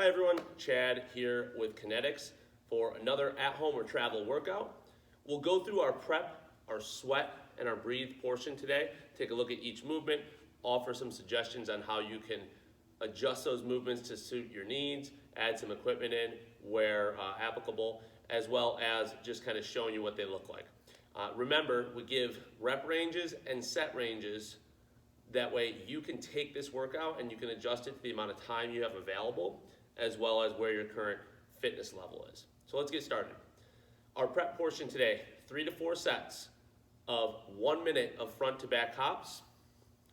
Hi everyone, Chad here with Kinetics for another at-home or travel workout. We'll go through our prep, our sweat, and our breathe portion today. Take a look at each movement, offer some suggestions on how you can adjust those movements to suit your needs, add some equipment in where applicable, as well as just kind of showing you what they look like. Remember, we give rep ranges and set ranges. That way you can take this workout and you can adjust it to the amount of time you have available, as well as where your current fitness level is. So let's get started. Our prep portion today, 3 to 4 sets of 1 minute of front to back hops,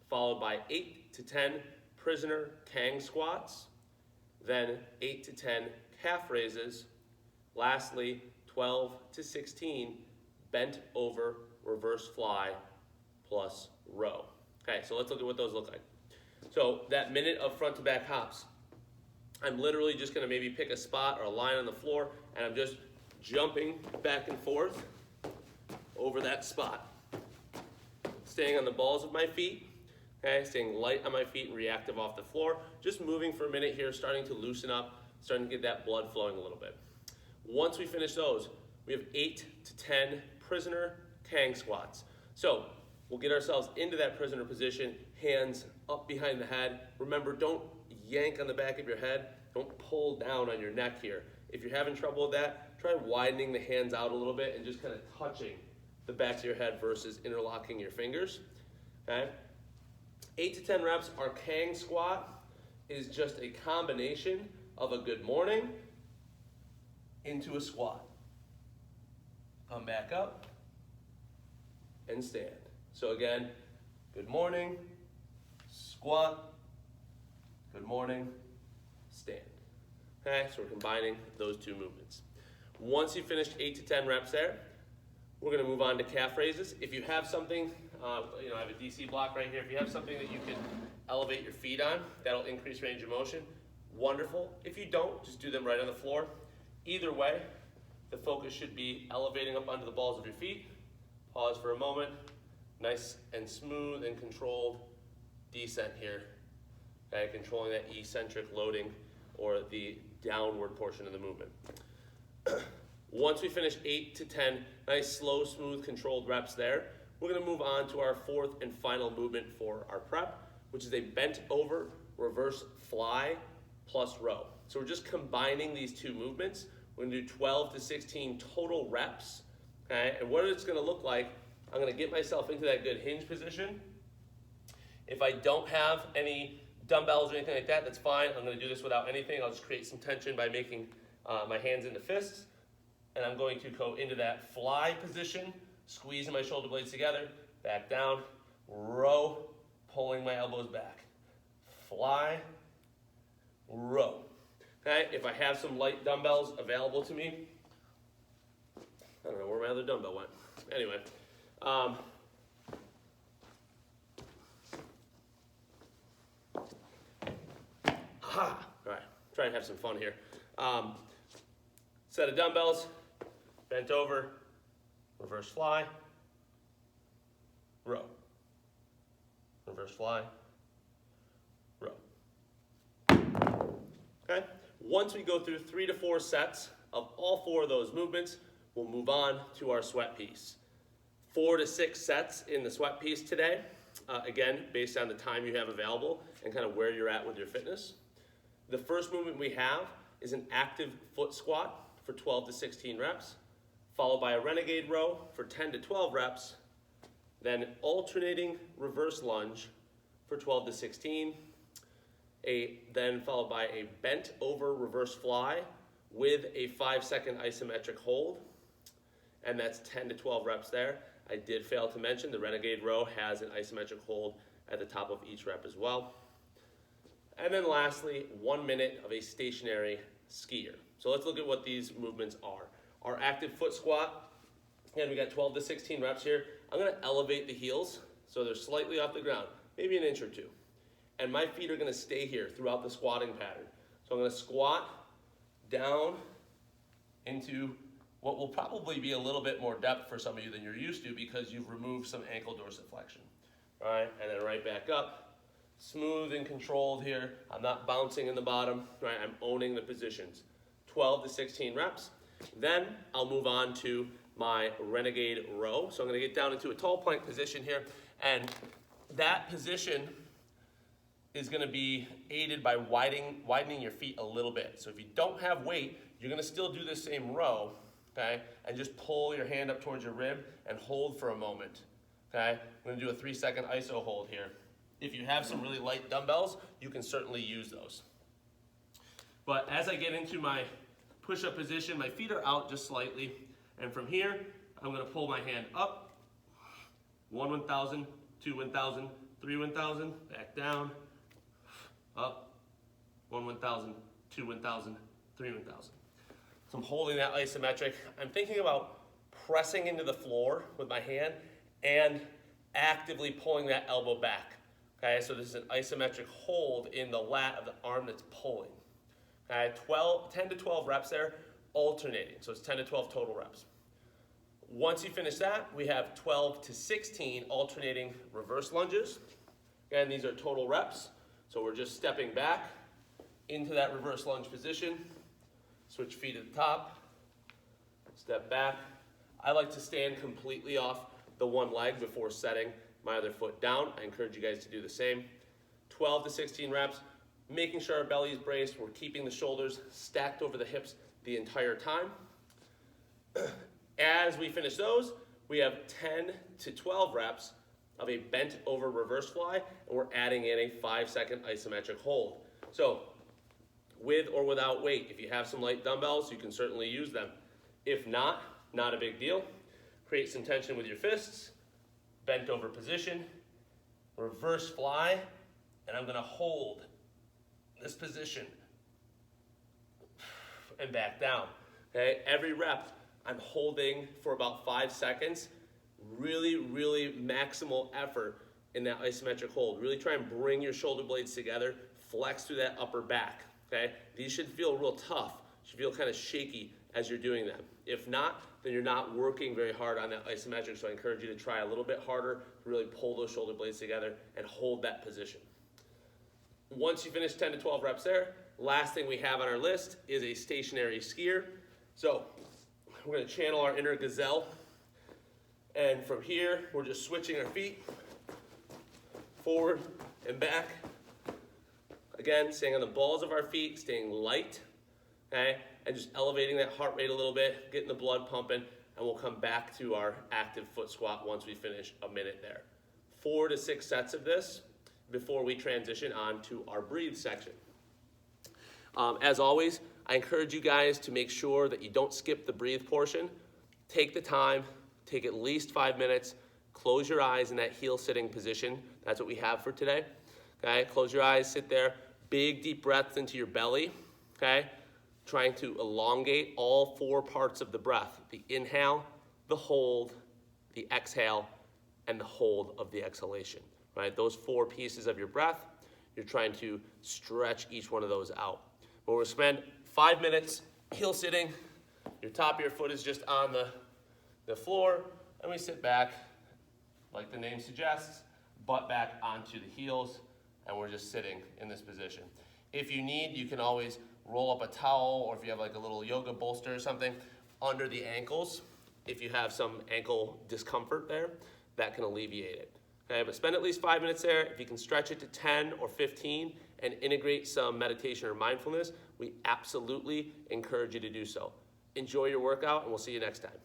followed by 8 to 10 prisoner Kang squats, then 8 to 10 calf raises, lastly 12 to 16 bent over reverse fly plus row. Okay, so let's look at what those look like. So that minute of front to back hops, I'm literally just gonna maybe pick a spot or a line on the floor and I'm just jumping back and forth over that spot. Staying on the balls of my feet, okay, staying light on my feet and reactive off the floor. Just moving for a minute here, starting to loosen up, starting to get that blood flowing a little bit. Once we finish those, we have 8 to 10 prisoner Kang squats. So we'll get ourselves into that prisoner position, hands up behind the head. Remember, don't yank on the back of your head. Don't pull down on your neck here. If you're having trouble with that, try widening the hands out a little bit and just kind of touching the back of your head versus interlocking your fingers, okay? 8 to 10 reps, our Kang squat is just a combination of a good morning into a squat. Come back up and stand. So again, good morning, squat, good morning, stand. Okay, so we're combining those two movements. Once you finish 8 to 10 reps there, we're gonna move on to calf raises. If you have something, I have a DC block right here. If you have something that you can elevate your feet on, that'll increase range of motion. Wonderful. If you don't, just do them right on the floor. Either way, the focus should be elevating up onto the balls of your feet. Pause for a moment. Nice and smooth and controlled descent here. Okay, controlling that eccentric loading or the downward portion of the movement. Once we finish 8 to 10 nice, slow, smooth, controlled reps there, we're gonna move on to our fourth and final movement for our prep, which is a bent over reverse fly plus row. So we're just combining these two movements. We're gonna do 12 to 16 total reps, okay? And what it's gonna look like, I'm gonna get myself into that good hinge position. If I don't have any dumbbells or anything like that, that's fine. I'm gonna do this without anything. I'll just create some tension by making my hands into fists. And I'm going to go into that fly position, squeezing my shoulder blades together, back down, row, pulling my elbows back. Fly, row. Okay, if I have some light dumbbells available to me, I don't know where my other dumbbell went. Anyway, all right, try and have some fun here. Set of dumbbells, bent over, reverse fly, row, reverse fly, row. Okay, once we go through 3 to 4 sets of all 4 of those movements, we'll move on to our sweat piece. 4 to 6 sets in the sweat piece today, again, based on the time you have available and kind of where you're at with your fitness. The first movement we have is an active foot squat for 12 to 16 reps, followed by a renegade row for 10 to 12 reps, then alternating reverse lunge for 12 to 16, then followed by a bent over reverse fly with a 5-second isometric hold, and that's 10 to 12 reps there. I did fail to mention the renegade row has an isometric hold at the top of each rep as well. And then lastly, 1 minute of a stationary skier. So let's look at what these movements are. Our active foot squat, again, we got 12 to 16 reps here. I'm gonna elevate the heels so they're slightly off the ground, maybe an inch or two. And my feet are gonna stay here throughout the squatting pattern. So I'm gonna squat down into what will probably be a little bit more depth for some of you than you're used to because you've removed some ankle dorsiflexion. All right, and then right back up, Smooth and controlled here. I'm not bouncing in the bottom, right? I'm owning the positions. 12 to 16 reps. Then I'll move on to my renegade row. So I'm gonna get down into a tall plank position here, and that position is gonna be aided by widening your feet a little bit. So if you don't have weight, you're gonna still do the same row, okay? And just pull your hand up towards your rib and hold for a moment, okay? I'm gonna do a 3-second iso hold here. If you have some really light dumbbells, you can certainly use those. But as I get into my push-up position, my feet are out just slightly. And from here, I'm gonna pull my hand up. 1 1,000, 2 1,000, 3 1,000, back down, up. 1 1,000, 2 1,000, 3 1,000. So I'm holding that isometric. I'm thinking about pressing into the floor with my hand and actively pulling that elbow back. Okay, so this is an isometric hold in the lat of the arm that's pulling. Okay, 10 to 12 reps there, alternating. So it's 10 to 12 total reps. Once you finish that, we have 12 to 16 alternating reverse lunges. Again, these are total reps. So we're just stepping back into that reverse lunge position. Switch feet at the top, step back. I like to stand completely off the one leg before setting my other foot down. I encourage you guys to do the same. 12 to 16 reps, making sure our belly is braced. We're keeping the shoulders stacked over the hips the entire time. As we finish those, we have 10 to 12 reps of a bent over reverse fly, and we're adding in a 5-second isometric hold. So with or without weight, if you have some light dumbbells, you can certainly use them. If not, not a big deal. Create some tension with your fists. Bent over position, reverse fly, and I'm gonna hold this position and back down, okay? Every rep, I'm holding for about 5 seconds. Really, really maximal effort in that isometric hold. Really try and bring your shoulder blades together, flex through that upper back, okay? These should feel real tough, should feel kind of shaky as you're doing them. If not, then you're not working very hard on that isometric, so I encourage you to try a little bit harder to really pull those shoulder blades together and hold that position. Once you finish 10 to 12 reps there, last thing we have on our list is a stationary skier. So we're gonna channel our inner gazelle, and from here, we're just switching our feet forward and back. Again, staying on the balls of our feet, staying light, okay? And just elevating that heart rate a little bit, getting the blood pumping, and we'll come back to our active foot squat once we finish a minute there. 4 to 6 sets of this before we transition on to our breathe section. As always, I encourage you guys to make sure that you don't skip the breathe portion. Take the time, take at least 5 minutes, close your eyes in that heel sitting position. That's what we have for today. Okay, close your eyes, sit there, big deep breaths into your belly, okay? Trying to elongate all 4 parts of the breath: the inhale, the hold, the exhale, and the hold of the exhalation, right? Those 4 pieces of your breath, you're trying to stretch each one of those out. But we'll spend 5 minutes heel sitting. Your top of your foot is just on the floor, and we sit back, like the name suggests, butt back onto the heels, and we're just sitting in this position. If you need, you can always roll up a towel, or if you have like a little yoga bolster or something, under the ankles. If you have some ankle discomfort there, that can alleviate it. Okay, but spend at least 5 minutes there. If you can stretch it to 10 or 15 and integrate some meditation or mindfulness, we absolutely encourage you to do so. Enjoy your workout, and we'll see you next time.